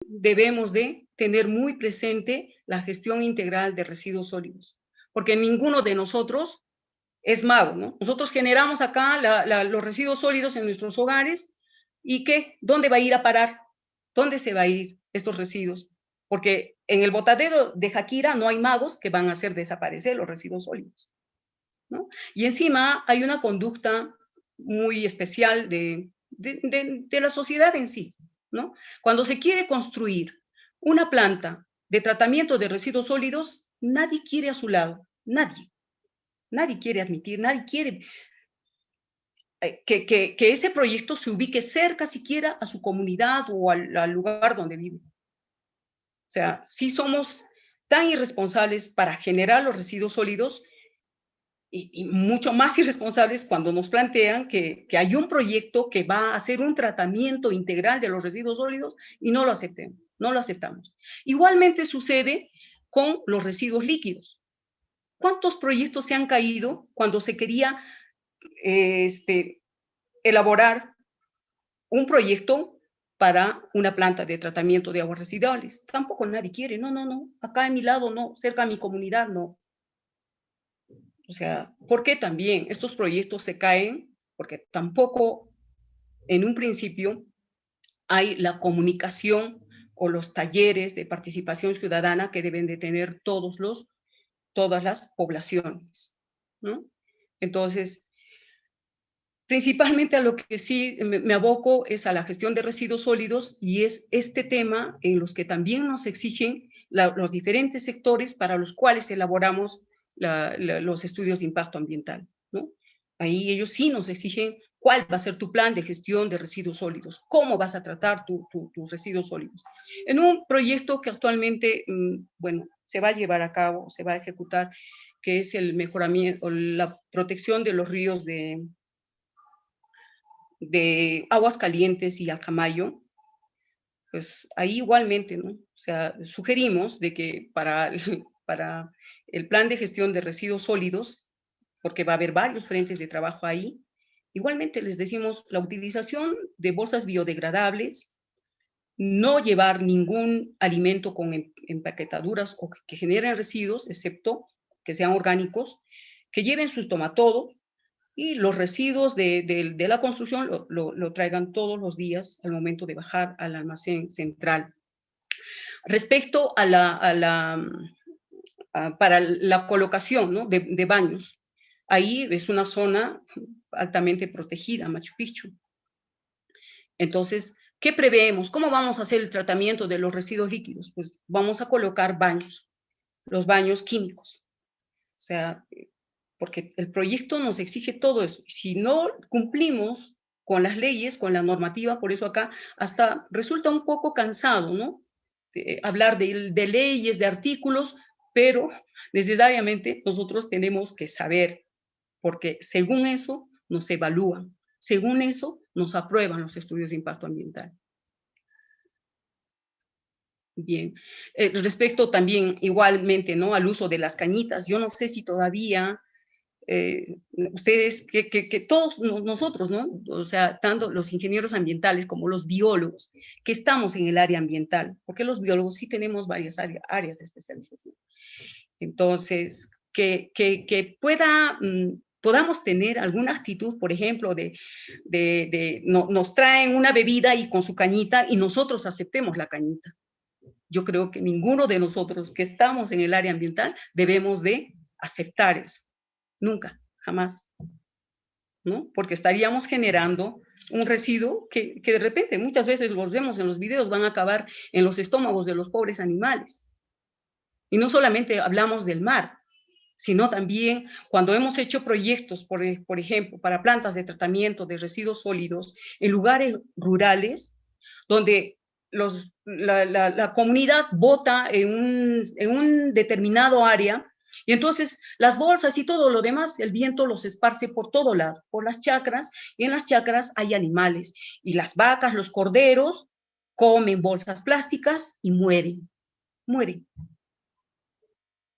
debemos de tener muy presente la gestión integral de residuos sólidos, porque ninguno de nosotros es mago, ¿no? Nosotros generamos acá los residuos sólidos en nuestros hogares, ¿y qué? ¿Dónde va a ir a parar? ¿Dónde se va a ir estos residuos? Porque en el botadero de Jaquira no hay magos que van a hacer desaparecer los residuos sólidos, ¿no? Y encima hay una conducta muy especial de la sociedad en sí, ¿no? Cuando se quiere construir una planta de tratamiento de residuos sólidos, nadie quiere a su lado, nadie. Nadie quiere admitir, nadie quiere que ese proyecto se ubique cerca siquiera a su comunidad o al lugar donde vive. O sea, sí somos tan irresponsables para generar los residuos sólidos y mucho más irresponsables cuando nos plantean que hay un proyecto que va a hacer un tratamiento integral de los residuos sólidos y no lo aceptemos, no lo aceptamos. Igualmente sucede con los residuos líquidos. ¿Cuántos proyectos se han caído cuando se quería elaborar un proyecto para una planta de tratamiento de aguas residuales? Tampoco nadie quiere, no, no, no, acá a mi lado no, cerca a mi comunidad no. O sea, ¿por qué también estos proyectos se caen? Porque tampoco en un principio hay la comunicación o los talleres de participación ciudadana que deben de tener todas las poblaciones, ¿no? Entonces, principalmente a lo que sí me aboco es a la gestión de residuos sólidos y es este tema en los que también nos exigen los diferentes sectores para los cuales elaboramos los estudios de impacto ambiental, ¿no? Ahí ellos sí nos exigen cuál va a ser tu plan de gestión de residuos sólidos, cómo vas a tratar tus residuos sólidos. En un proyecto que actualmente, bueno, se va a llevar a cabo, se va a ejecutar, que es el mejoramiento, la protección de los ríos de Aguas Calientes y Alcamayo, pues ahí igualmente, ¿no? O sea, sugerimos de que para el plan de gestión de residuos sólidos, porque va a haber varios frentes de trabajo ahí, igualmente les decimos la utilización de bolsas biodegradables, no llevar ningún alimento con empaquetaduras o que generen residuos, excepto que sean orgánicos, que lleven su tomatodo, y los residuos de la construcción lo traigan todos los días al momento de bajar al almacén central. Respecto para la colocación, ¿no?, de baños, ahí es una zona altamente protegida, Machu Picchu. Entonces, ¿qué preveemos? ¿Cómo vamos a hacer el tratamiento de los residuos líquidos? Pues vamos a colocar baños, los baños químicos. O sea, porque el proyecto nos exige todo eso. Si no cumplimos con las leyes, con la normativa, por eso acá hasta resulta un poco cansado, ¿no? Hablar de leyes, de artículos, pero necesariamente nosotros tenemos que saber, porque según eso nos evalúan, según eso nos aprueban los estudios de impacto ambiental. Bien, respecto también igualmente, ¿no?, al uso de las cañitas, yo no sé si todavía ustedes, que todos nosotros, ¿no? O sea, tanto los ingenieros ambientales como los biólogos, que estamos en el área ambiental, porque los biólogos sí tenemos varias áreas de especialización. Entonces, que podamos tener alguna actitud, por ejemplo, nos traen una bebida y con su cañita y nosotros aceptemos la cañita. Yo creo que ninguno de nosotros que estamos en el área ambiental debemos de aceptar eso. Nunca, jamás, ¿no? Porque estaríamos generando un residuo que de repente, muchas veces los vemos en los videos, van a acabar en los estómagos de los pobres animales. Y no solamente hablamos del mar, sino también cuando hemos hecho proyectos, por ejemplo, para plantas de tratamiento de residuos sólidos en lugares rurales, donde la comunidad vota en un determinado área, y entonces las bolsas y todo lo demás, el viento los esparce por todo lado, por las chacras, y en las chacras hay animales, y las vacas, los corderos, comen bolsas plásticas y mueren.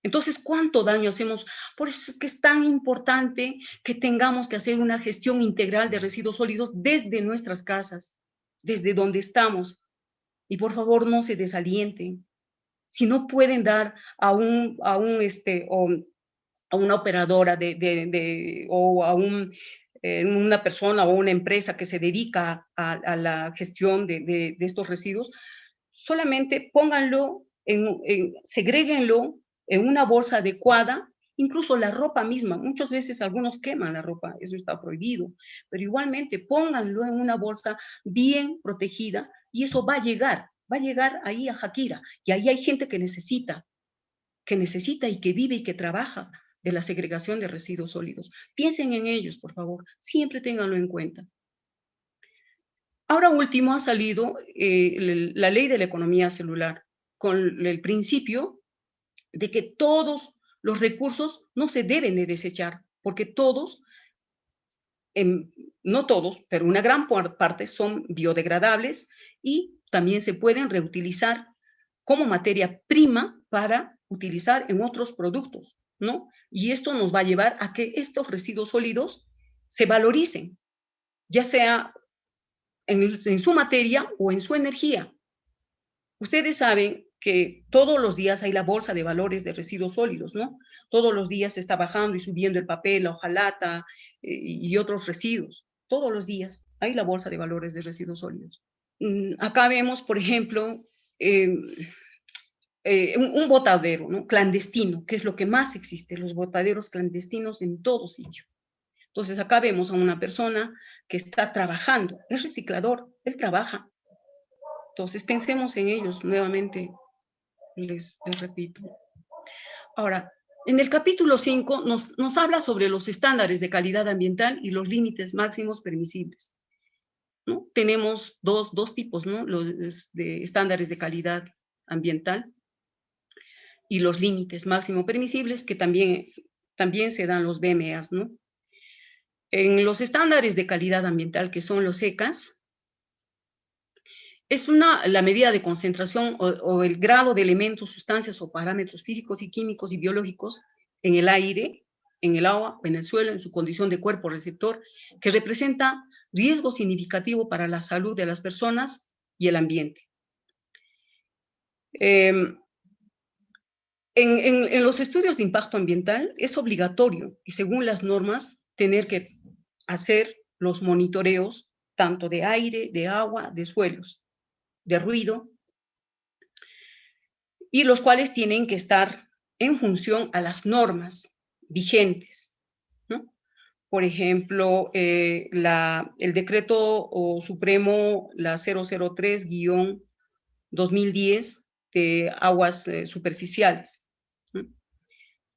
Entonces, ¿cuánto daño hacemos? Por eso es que es tan importante que tengamos que hacer una gestión integral de residuos sólidos desde nuestras casas, desde donde estamos. Y por favor, no se desalienten. Si no pueden dar a una operadora o a una persona o una empresa que se dedica a la gestión de estos residuos, solamente pónganlo, segréguenlo en una bolsa adecuada, incluso la ropa misma. Muchas veces algunos queman la ropa, eso está prohibido, pero igualmente pónganlo en una bolsa bien protegida y eso va a llegar ahí a Jakira, y ahí hay gente que necesita y que vive y que trabaja de la segregación de residuos sólidos. Piensen en ellos, por favor, siempre ténganlo en cuenta. Ahora último ha salido la ley de la economía celular, con el principio de que todos los recursos no se deben de desechar, porque todos, no todos, pero una gran parte son biodegradables y también se pueden reutilizar como materia prima para utilizar en otros productos, ¿no? Y esto nos va a llevar a que estos residuos sólidos se valoricen, ya sea en su materia o en su energía. Ustedes saben que todos los días hay la bolsa de valores de residuos sólidos, ¿no? Todos los días se está bajando y subiendo el papel, la hojalata y otros residuos. Todos los días hay la bolsa de valores de residuos sólidos. Acá vemos, por ejemplo, un botadero, ¿no? Clandestino, que es lo que más existe, los botaderos clandestinos en todo sitio. Entonces acá vemos a una persona que está trabajando, es reciclador, él trabaja. Entonces pensemos en ellos nuevamente, les repito. Ahora, en el capítulo 5 nos habla sobre los estándares de calidad ambiental y los límites máximos permisibles, ¿no? Tenemos dos tipos, ¿no? Los de estándares de calidad ambiental y los límites máximo permisibles, que también se dan los BMAs, ¿no? En los estándares de calidad ambiental, que son los ECAs, es la medida de concentración o el grado de elementos, sustancias o parámetros físicos y químicos y biológicos en el aire, en el agua o en el suelo, en su condición de cuerpo receptor, que representa riesgo significativo para la salud de las personas y el ambiente. En los estudios de impacto ambiental es obligatorio y según las normas tener que hacer los monitoreos tanto de aire, de agua, de suelos, de ruido, y los cuales tienen que estar en función a las normas vigentes, ¿no? Por ejemplo, el decreto supremo, la 003-2010 de aguas superficiales, ¿no?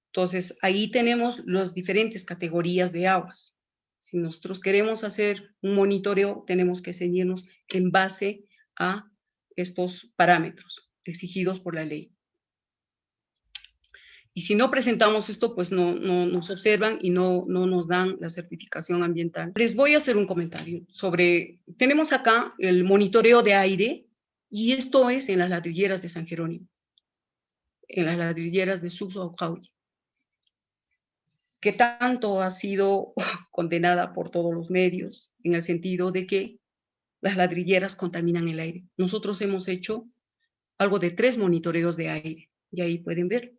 Entonces, ahí tenemos las diferentes categorías de aguas. Si nosotros queremos hacer un monitoreo, tenemos que ceñirnos en base a estos parámetros exigidos por la ley. Y si no presentamos esto, pues no nos observan y no nos dan la certificación ambiental. Les voy a hacer un comentario sobre, tenemos acá el monitoreo de aire, y esto es en las ladrilleras de San Jerónimo, en las ladrilleras de Sucso-Jaulle, que tanto ha sido condenada por todos los medios, en el sentido de que las ladrilleras contaminan el aire. Nosotros hemos hecho algo de 3 monitoreos de aire, y ahí pueden ver.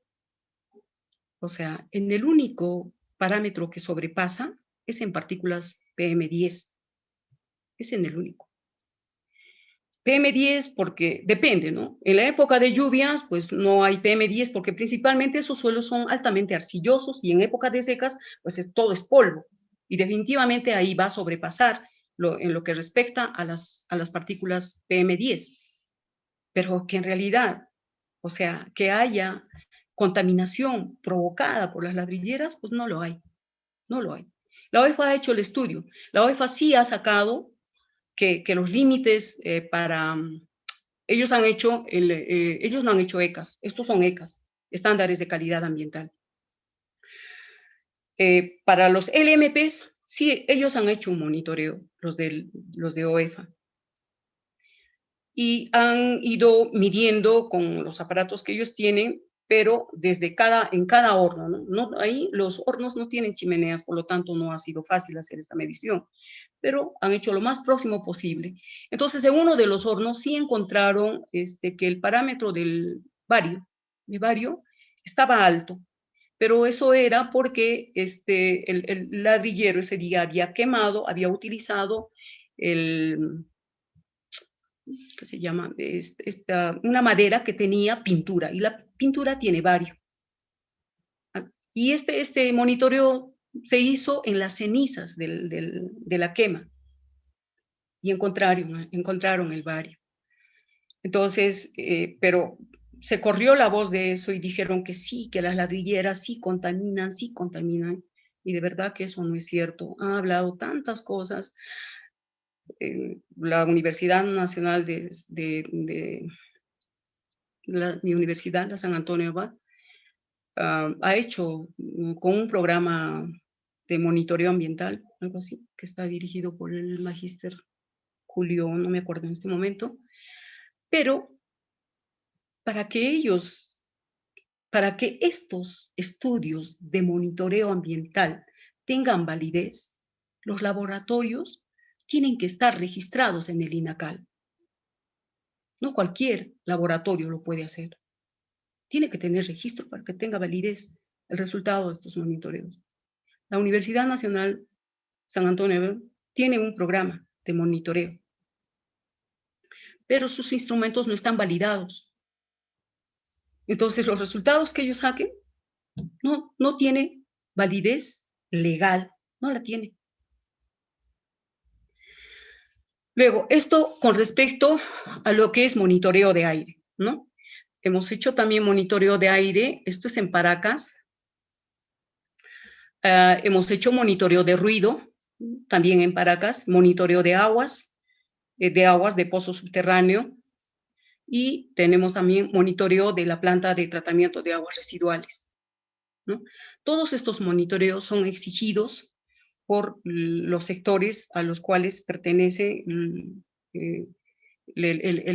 O sea, en el único parámetro que sobrepasa es en partículas PM10. Es en el único. PM10 porque depende, ¿no? En la época de lluvias, pues no hay PM10 porque principalmente esos suelos son altamente arcillosos y en época de secas, pues todo es polvo. Y definitivamente ahí va a sobrepasar en lo que respecta a las partículas PM10. Pero que en realidad, o sea, que haya contaminación provocada por las ladrilleras, pues no lo hay, no lo hay. La OEFA ha hecho el estudio, la OEFA sí ha sacado que los límites ellos ellos no han hecho ECAs, estos son ECAs, estándares de calidad ambiental. Para los LMPs, sí, ellos han hecho un monitoreo, los de OEFA. Y han ido midiendo con los aparatos que ellos tienen pero en cada horno, ¿no? Ahí los hornos no tienen chimeneas, por lo tanto no ha sido fácil hacer esta medición, pero han hecho lo más próximo posible. Entonces, en uno de los hornos sí encontraron que el parámetro del bario estaba alto, pero eso era porque el ladrillero ese día había quemado, había utilizado ¿qué se llama? Una madera que tenía pintura, y la pintura tiene bario. Y este monitoreo se hizo en las cenizas de la quema, y encontraron el bario. Entonces, pero se corrió la voz de eso y dijeron que sí, que las ladrilleras sí contaminan, y de verdad que eso no es cierto. Han hablado tantas cosas. La Universidad Nacional mi universidad, la San Antonio Abad, ha hecho con un programa de monitoreo ambiental, algo así, que está dirigido por el magíster Julio, no me acuerdo en este momento, pero para que estos estudios de monitoreo ambiental tengan validez, los laboratorios tienen que estar registrados en el INACAL. No cualquier laboratorio lo puede hacer. Tiene que tener registro para que tenga validez el resultado de estos monitoreos. La Universidad Nacional San Antonio tiene un programa de monitoreo, pero sus instrumentos no están validados. Entonces, los resultados que ellos saquen no tiene validez legal, no la tiene. Luego, esto con respecto a lo que es monitoreo de aire, ¿no? Hemos hecho también monitoreo de aire, esto es en Paracas. Hemos hecho monitoreo de ruido, también en Paracas, monitoreo de aguas de pozo subterráneo, y tenemos también monitoreo de la planta de tratamiento de aguas residuales, ¿no? Todos estos monitoreos son exigidos por los sectores a los cuales pertenece el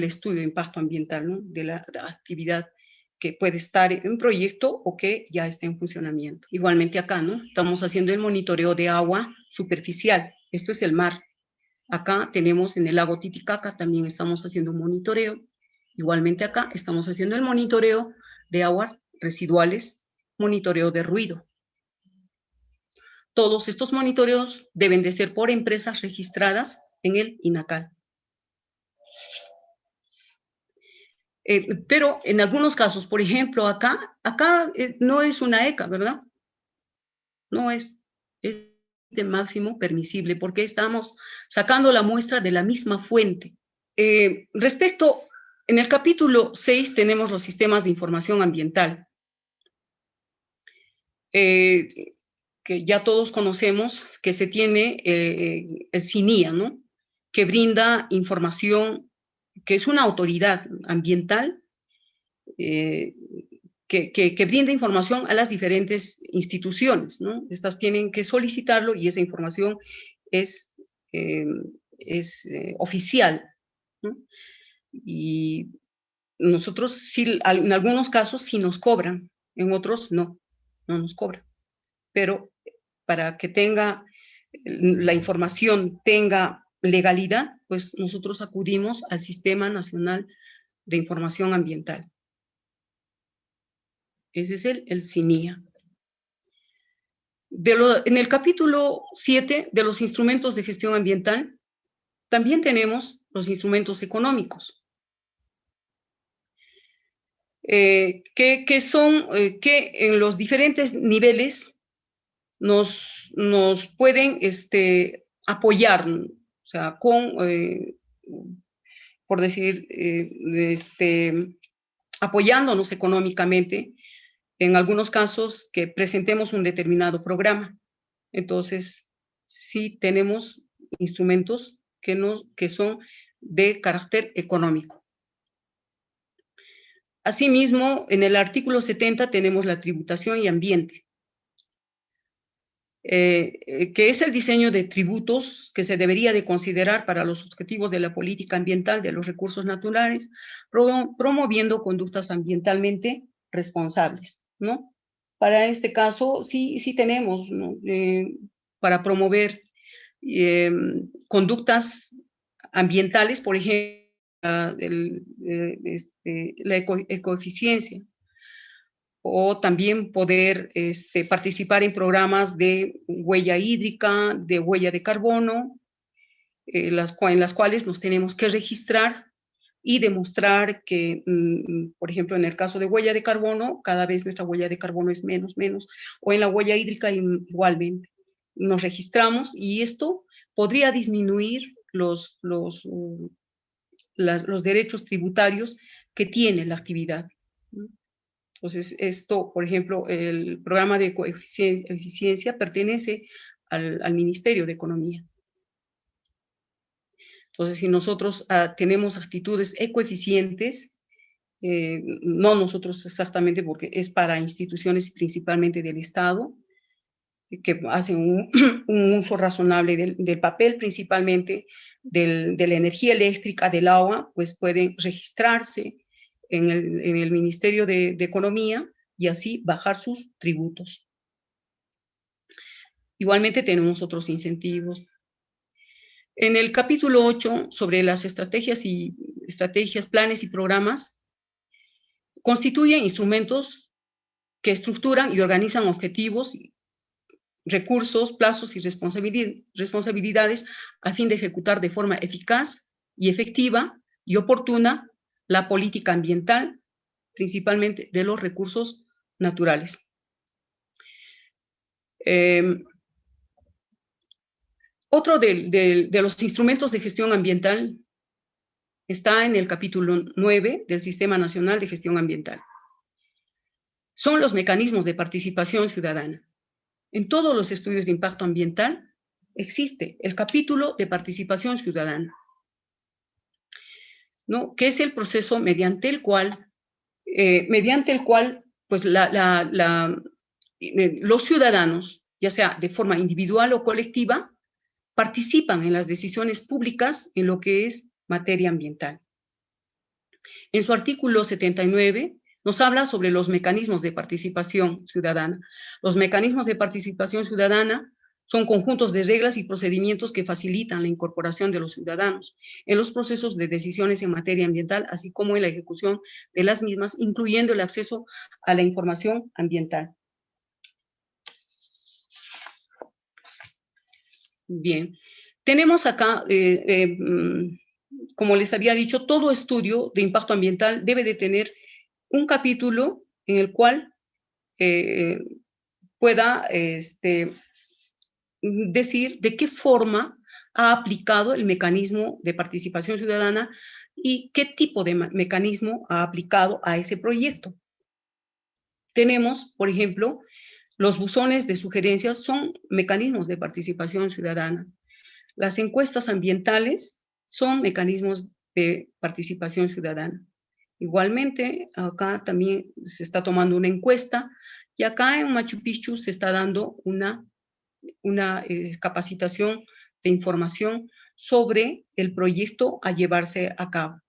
estudio de impacto ambiental, ¿no? De la actividad que puede estar en proyecto o que ya está en funcionamiento. Igualmente acá, ¿no? Estamos haciendo el monitoreo de agua superficial. Esto es el mar. Acá tenemos en el lago Titicaca, también estamos haciendo un monitoreo. Igualmente acá estamos haciendo el monitoreo de aguas residuales, monitoreo de ruido. Todos estos monitoreos deben de ser por empresas registradas en el INACAL. Pero en algunos casos, por ejemplo, acá no es una ECA, ¿verdad? No es de máximo permisible, porque estamos sacando la muestra de la misma fuente. En el capítulo 6 tenemos los sistemas de información ambiental, que ya todos conocemos, que se tiene el CINIA, ¿no? Que brinda información, que es una autoridad ambiental que brinda información a las diferentes instituciones, ¿no? Estas tienen que solicitarlo y esa información es oficial, ¿no? Y nosotros sí, en algunos casos sí nos cobran, en otros no nos cobran. Pero para que la información tenga legalidad, pues nosotros acudimos al Sistema Nacional de Información Ambiental. Ese es el CINIA. En el capítulo 7 de los instrumentos de gestión ambiental, también tenemos los instrumentos económicos, que en los diferentes niveles nos pueden apoyar, o sea, por decir, apoyándonos económicamente, en algunos casos que presentemos un determinado programa. Entonces, sí tenemos instrumentos que son de carácter económico. Asimismo, en el artículo 70 tenemos la tributación y ambiente, que es el diseño de tributos que se debería de considerar para los objetivos de la política ambiental de los recursos naturales, promoviendo conductas ambientalmente responsables, ¿no? Para este caso, sí tenemos, ¿no? Para promover conductas ambientales, por ejemplo, la ecoeficiencia, o también poder participar en programas de huella hídrica, de huella de carbono, en las cuales nos tenemos que registrar y demostrar que, por ejemplo, en el caso de huella de carbono, cada vez nuestra huella de carbono es menos, o en la huella hídrica igualmente. Nos registramos y esto podría disminuir los derechos tributarios que tiene la actividad. Entonces, esto, por ejemplo, el programa de eficiencia pertenece al Ministerio de Economía. Entonces, si nosotros tenemos actitudes ecoeficientes, no nosotros exactamente, porque es para instituciones principalmente del Estado, que hacen un uso razonable del papel, principalmente de la energía eléctrica, del agua, pues pueden registrarse en el Ministerio de Economía y así bajar sus tributos. Igualmente tenemos otros incentivos. En el capítulo 8, sobre las estrategias, planes y programas, constituyen instrumentos que estructuran y organizan objetivos, recursos, plazos y responsabilidades a fin de ejecutar de forma eficaz y efectiva y oportuna la política ambiental, principalmente de los recursos naturales. Otro de los instrumentos de gestión ambiental está en el capítulo 9 del Sistema Nacional de Gestión Ambiental. Son los mecanismos de participación ciudadana. En todos los estudios de impacto ambiental existe el capítulo de participación ciudadana, ¿no? Que es el proceso mediante el cual pues, los ciudadanos, ya sea de forma individual o colectiva, participan en las decisiones públicas en lo que es materia ambiental. En su artículo 79 nos habla sobre los mecanismos de participación ciudadana. Los mecanismos de participación ciudadana son conjuntos de reglas y procedimientos que facilitan la incorporación de los ciudadanos en los procesos de decisiones en materia ambiental, así como en la ejecución de las mismas, incluyendo el acceso a la información ambiental. Bien, tenemos acá, como les había dicho, todo estudio de impacto ambiental debe de tener un capítulo en el cual pueda decir de qué forma ha aplicado el mecanismo de participación ciudadana y qué tipo de mecanismo ha aplicado a ese proyecto. Tenemos, por ejemplo, los buzones de sugerencias son mecanismos de participación ciudadana. Las encuestas ambientales son mecanismos de participación ciudadana. Igualmente, acá también se está tomando una encuesta y acá en Machu Picchu se está dando una capacitación de información sobre el proyecto a llevarse a cabo.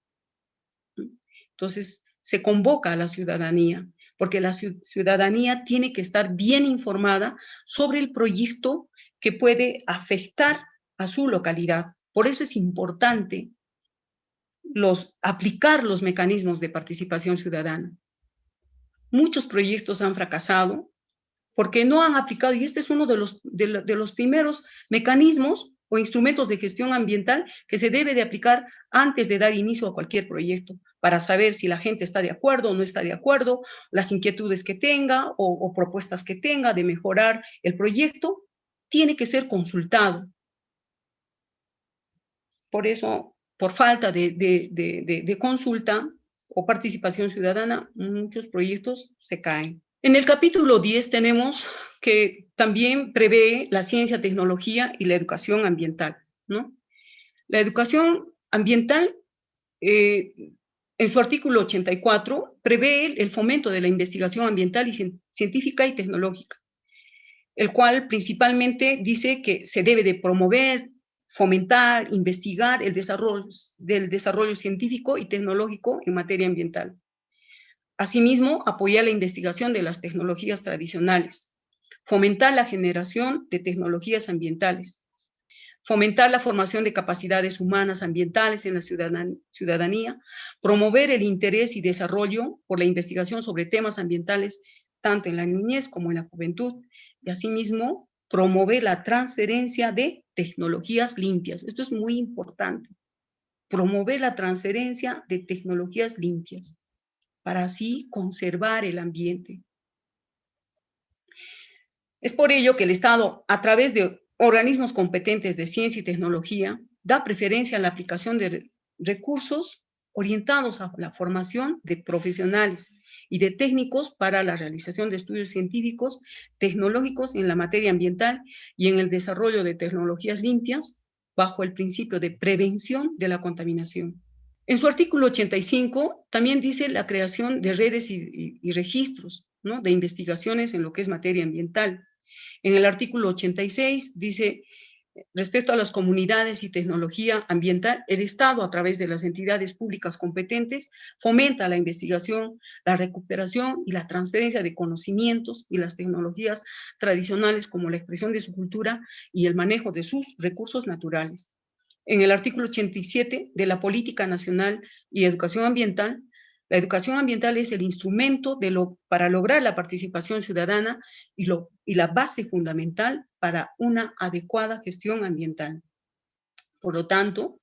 Entonces, se convoca a la ciudadanía, porque la ciudadanía tiene que estar bien informada sobre el proyecto que puede afectar a su localidad. Por eso es importante aplicar los mecanismos de participación ciudadana. Muchos proyectos han fracasado porque no han aplicado, y este es uno de los primeros mecanismos o instrumentos de gestión ambiental que se debe de aplicar antes de dar inicio a cualquier proyecto, para saber si la gente está de acuerdo o no está de acuerdo, las inquietudes que tenga o propuestas que tenga de mejorar el proyecto, tiene que ser consultado. Por eso, por falta de consulta o participación ciudadana, muchos proyectos se caen. En el capítulo 10 tenemos que también prevé la ciencia, tecnología y la educación ambiental, ¿no? La educación ambiental, en su artículo 84, prevé el fomento de la investigación ambiental y científica y tecnológica, el cual principalmente dice que se debe de promover, fomentar, investigar el desarrollo científico y tecnológico en materia ambiental, Asimismo, apoyar la investigación de las tecnologías tradicionales, fomentar la generación de tecnologías ambientales, fomentar la formación de capacidades humanas ambientales en la ciudadanía, promover el interés y desarrollo por la investigación sobre temas ambientales tanto en la niñez como en la juventud, y asimismo promover la transferencia de tecnologías limpias. Esto es muy importante, promover la transferencia de tecnologías limpias para así conservar el ambiente. Es por ello que el Estado, a través de organismos competentes de ciencia y tecnología, da preferencia a la aplicación de recursos orientados a la formación de profesionales y de técnicos para la realización de estudios científicos, tecnológicos en la materia ambiental y en el desarrollo de tecnologías limpias bajo el principio de prevención de la contaminación. En su artículo 85 también dice la creación de redes y registros, ¿no?, de investigaciones en lo que es materia ambiental. En el artículo 86 dice, respecto a las comunidades y tecnología ambiental, el Estado, a través de las entidades públicas competentes, fomenta la investigación, la recuperación y la transferencia de conocimientos y las tecnologías tradicionales como la expresión de su cultura y el manejo de sus recursos naturales. En el artículo 87 de la Política Nacional y Educación Ambiental, la educación ambiental es el instrumento para lograr la participación ciudadana y la base fundamental para una adecuada gestión ambiental. Por lo tanto,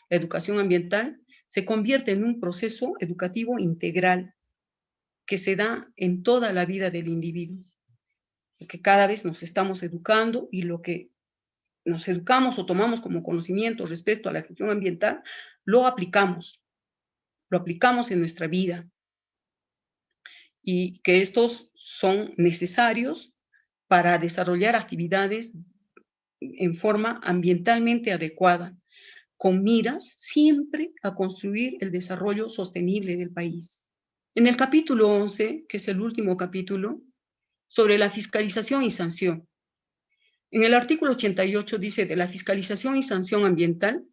la educación ambiental se convierte en un proceso educativo integral que se da en toda la vida del individuo, porque cada vez nos estamos educando y lo que nos educamos o tomamos como conocimiento respecto a la gestión ambiental, lo aplicamos en nuestra vida, y que estos son necesarios para desarrollar actividades en forma ambientalmente adecuada, con miras siempre a construir el desarrollo sostenible del país. En el capítulo 11, que es el último capítulo, sobre la fiscalización y sanción, en el artículo 88 dice: de la fiscalización y sanción ambiental,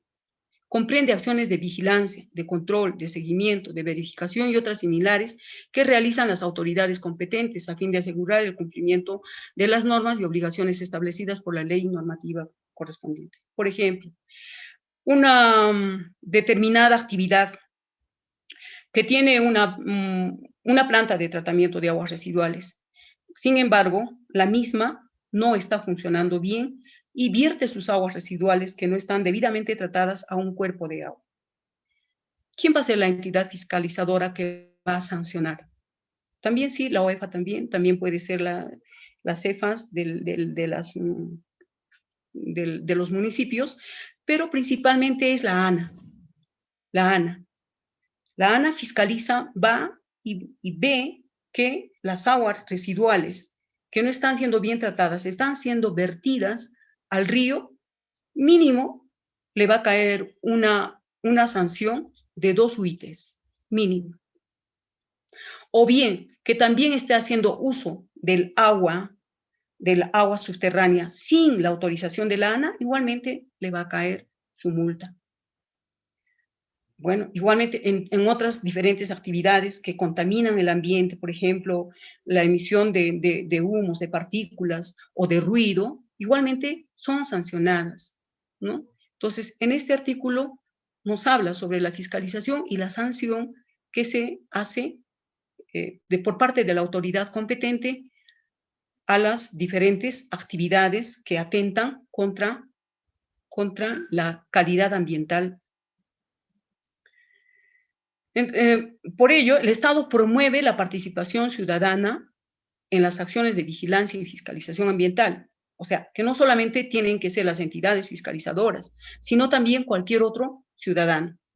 comprende acciones de vigilancia, de control, de seguimiento, de verificación y otras similares que realizan las autoridades competentes a fin de asegurar el cumplimiento de las normas y obligaciones establecidas por la ley normativa correspondiente. Por ejemplo, una determinada actividad que tiene una planta de tratamiento de aguas residuales. Sin embargo, la misma no está funcionando bien y vierte sus aguas residuales que no están debidamente tratadas a un cuerpo de agua. ¿Quién va a ser la entidad fiscalizadora que va a sancionar? También sí, la OEFA también puede ser las CEFAS de los municipios, pero principalmente es la ANA. La ANA. La ANA fiscaliza, va y ve que las aguas residuales que no están siendo bien tratadas, están siendo vertidas al río, mínimo le va a caer una sanción de 2 UITs, mínimo. O bien que también esté haciendo uso del agua subterránea sin la autorización de la ANA, igualmente le va a caer su multa. Bueno, igualmente en otras diferentes actividades que contaminan el ambiente, por ejemplo, la emisión de humos, de partículas o de ruido, igualmente son sancionadas, ¿no? Entonces, en este artículo nos habla sobre la fiscalización y la sanción que se hace por parte de la autoridad competente a las diferentes actividades que atentan contra la calidad ambiental. Por ello, el Estado promueve la participación ciudadana en las acciones de vigilancia y fiscalización ambiental. O sea, que no solamente tienen que ser las entidades fiscalizadoras, sino también cualquier otro ciudadano.